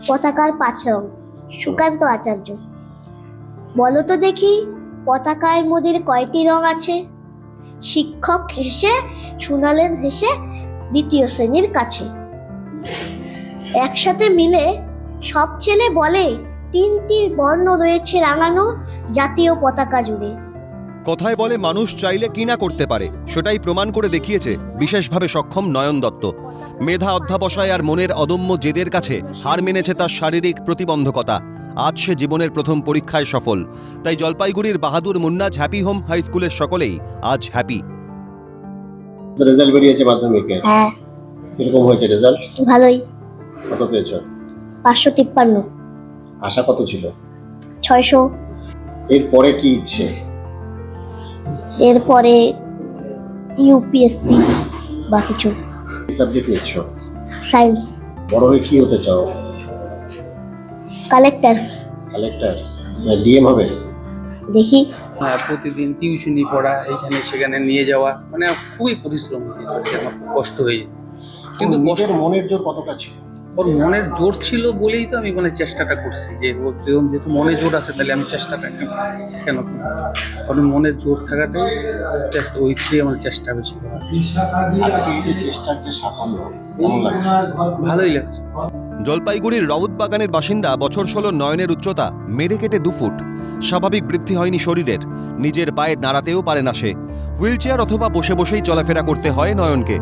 পতাকার 5 রং। সুকান্ত আচার্য। বলো তো দেখি, পতাকার মধ্যে কয়টি রং আছে? শিক্ষক হেসে শুনালেন হেসে দ্বিতীয় শ্রেণীর কাছে। একসাথে মিলে সব ছেলে বলে, 3টি বর্ণ রয়েছে রাঙানো জাতীয় পতাকা জুড়ে। কথায় বলে মানুষ চাইলে কি না করতে পারে, সেটাই প্রমাণ করে দেখিয়েছে বিশেষভাবে সক্ষম নয়ন দত্ত। মেধা অধ্যাবসায় আর মনের অদম্য জেদের কাছে হার মেনেছে তার শারীরিক প্রতিবন্ধকতা। আজ সে জীবনের প্রথম পরীক্ষায় সফল। তাই জলপাইগুড়ির বাহাদুর মুন্নাজ হ্যাপি হোম হাই স্কুলের সকলেই আজ হ্যাপি। রেজাল্ট বেরিয়েছে মাধ্যমিকে। হ্যাঁ, কিরকম হয়েছে রেজাল্ট? ভালোই। কত পেয়েছো? 553। আশা কত ছিল? 600। এরপরে কি ইচ্ছে? এরপরে ইউপিএসসি বা কিছু। সাবজেক্ট নিচ্ছ? সায়েন্স। বড় হয়ে কি হতে চাও? কালেক্টর। কালেক্টর না ডিএম হবে? দেখি। প্রতিদিন টিউশনি পড়া, এখানে সেখানে নিয়ে যাওয়া, মানে খুবই পরিশ্রম হয়ে যাচ্ছে, আমার খুব কষ্ট হয়ে যায়। কিন্তু নিজের মনের জোর কতটা ছিল? ওর মনের জোর ছিল বলেই তো আমি মানে চেষ্টাটা করছি, যে ওর যেহেতু মনে জোর আছে তাহলে আমি চেষ্টাটা কেন করব? কারণ মনের জোর থাকাটাই চেষ্টা, ওইটাই আমার চেষ্টা বেশি করা। আজকে এই চেষ্টার যে সাফল্য কেমন লাগছে? ভালোই লাগছে। জলপাইগুড়ির রাউত বাগানের বাসিন্দা, বছর 16, নয়নের উচ্চতা মেরে কেটে 2 ফুট। স্বাভাবিক বৃদ্ধি হয়নি শরীরের, নিজের পায়ে দাঁড়াতেও পারে না সে। হুইলচেয়ার অথবা বসে বসেই চলাফেরা করতে হয় নয়নকে।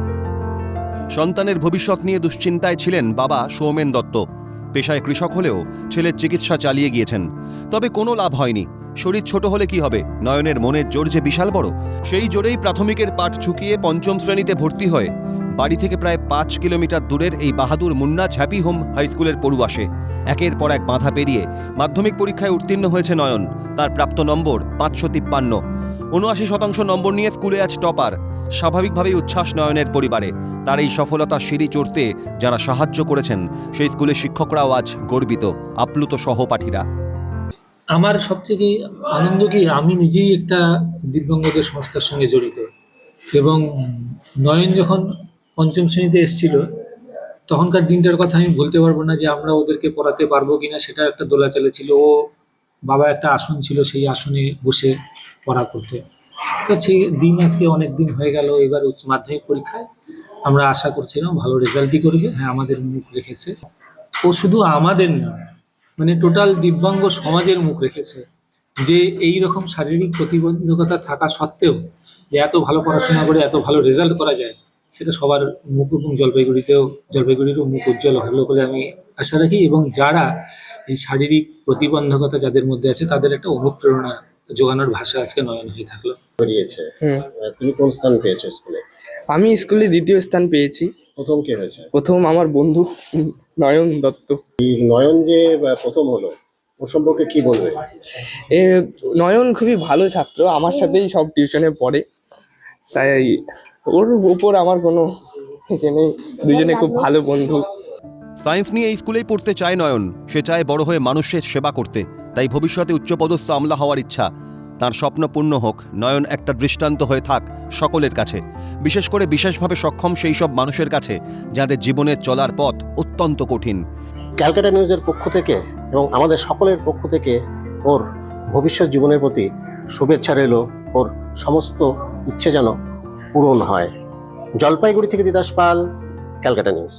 সন্তানের ভবিষ্যৎ নিয়ে দুশ্চিন্তায় ছিলেন বাবা সৌমেন দত্ত। পেশায় কৃষক হলেও ছেলের চিকিৎসা চালিয়ে গিয়েছেন, তবে কোনো লাভ হয়নি। শরীর ছোট হলে কি হবে, নয়নের মনের জোর যে বিশাল বড়। সেই জোরেই প্রাথমিকের পাঠ চুকিয়ে 5ম শ্রেণীতে ভর্তি হয়ে বাড়ি থেকে প্রায় 5 কিলোমিটার দূরের এই বাহাদুর মুন্নাজ হ্যাপি হোম হাই স্কুলের পড়ুয়া সে। একের পর এক বাধা পেরিয়ে মাধ্যমিক পরীক্ষায় উত্তীর্ণ হয়েছে নয়ন। তার প্রাপ্ত নম্বর 553। 79% নম্বর নিয়ে স্কুলে আজ টপার। স্বাভাবিকভাবেই উচ্ছ্বাস নয়নের পরিবারে। তার এই সফলতার সিঁড়ি চড়তে যারা সাহায্য করেছেন, সেই স্কুলের শিক্ষকরাও আজ গর্বিত, আপ্লুত সহপাঠীরা। আমার সবথেকে আনন্দ কি, আমি নিজেই একটা দিব্যাঙ্গদের সংস্থার সঙ্গে জড়িত, এবং নয়ন যখন 5ম শ্রেণীতে এসেছিল তখনকার দিনটার কথা আমি বলতে পারবো না, যে আমরা ওদেরকে পড়াতে পারবো কিনা সেটা একটা দোলাচলে ছিল। ও বাবা একটা আসন ছিল, সেই আসনে বসে পড়া করতে। তো সেই দিন আজকে অনেক দিন হয়ে গেল। এবার উচ্চ মাধ্যমিক পরীক্ষায় আমরা আশা করছিলাম ভালো রেজাল্টই করবে। হ্যাঁ, আমাদের মুখ রেখেছে। ও শুধু আমাদের না, মানে টোটাল দিব্যাঙ্গ সমাজের মুখ রেখেছে, যে এই রকম শারীরিক প্রতিবন্ধকতা থাকা সত্ত্বেও যে এত ভালো পড়াশোনা করে এত ভালো রেজাল্ট করা যায়, সেটা সবার মুখ, এবং জলপাইগুড়িরও মুখ উজ্জ্বল হলো বলে আমি আশা রাখি। এবং যারা এই শারীরিক প্রতিবন্ধকতা যাদের মধ্যে আছে, তাদের একটা অনুপ্রেরণা জোগানোর ভাষা আজকে নয়ন হয়ে থাকলো। বেরিয়েছে। তুমি কোন স্থান পেয়েছো স্কুলে? আমি স্কুলে 2য় স্থান পেয়েছি। প্রথম কে হয়েছে? প্রথম আমার বন্ধু নয়ন দত্ত। এই নয়ন যে প্রথম হলো, ওর সম্পর্কে কি বলবে? নয়ন খুবই ভালো ছাত্র, আমার সাথেই সব টিউশনে পড়ে, তাই ওর উপর আমার কোনো নেই। দুজনে খুব ভালো বন্ধু। সায়েন্স নিয়ে এই স্কুলেই পড়তে চায় নয়ন। সে চায় বড় হয়ে মানুষের সেবা করতে, তাই ভবিষ্যতে উচ্চপদস্থ আমলা হওয়ার ইচ্ছা। তার স্বপ্ন পূর্ণ হোক, নয়ন একটা দৃষ্টান্ত হয়ে থাক সকলের কাছে, বিশেষ করে বিশেষভাবে সক্ষম সেই সব মানুষের কাছে যাদের জীবনের চলার পথ অত্যন্ত কঠিন। ক্যালকাটা নিউজের পক্ষ থেকে এবং আমাদের সকলের পক্ষ থেকে ওর ভবিষ্যৎ জীবনের প্রতি শুভেচ্ছা রইল। ওর সমস্ত ইচ্ছে যেন পূরণ হয়। জলপাইগুড়ি থেকে দিদাস পাল, ক্যালকাটা নিউজ।